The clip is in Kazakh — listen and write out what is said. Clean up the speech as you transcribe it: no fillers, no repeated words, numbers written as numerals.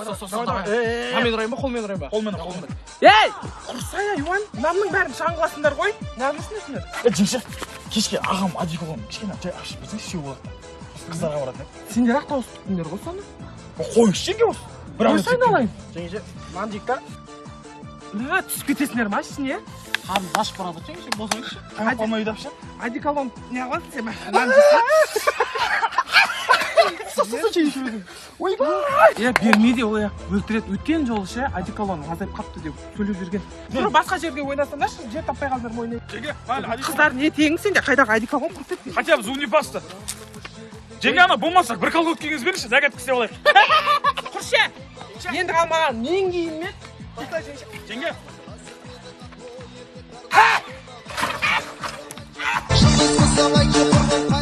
Мен ұрайын ба, қолмен ұрайын ба? Қолмен. Ей! Құрсай Иван, мынамның бәрін шаңғыласыңдар ғой. Нағылысың Жеңше, кешке ағам одеколон кішкене жай ашып берсең сүйеу болады. Қыздарға барады. Сендер ақ тауыс түттіңдер ғой соны? Қойшы жеңге осы. Қойсайын алайын. Жеңше, маған жейік та. Ға, түсіп кетесіңдер ма ішіне? Қарнымыз ашып барады, жеңше, босаңызшы. Қалмайды апшы. Одеколон не қыласың сен? Нан жейсің? Ойбай! Бермейді ол өлтіреді. Өткен жолы ше одеколон азайып қапты деп сөйлеп жүрген. Тұр басқа жерге ойнасаңдаршы, жер таппай қалдар ма ойнайды. Жеңге, майлы Қыздар не теңің сен де қайдағы одеколон құрт етпей. хотя бы унипасты. Жеңге ана болмаса бір колготь кигізіп беріңізші, загадка істеп алайық. Құрше! Енді қалмаған мен кейін ме? Жеңге. Жылдыз давай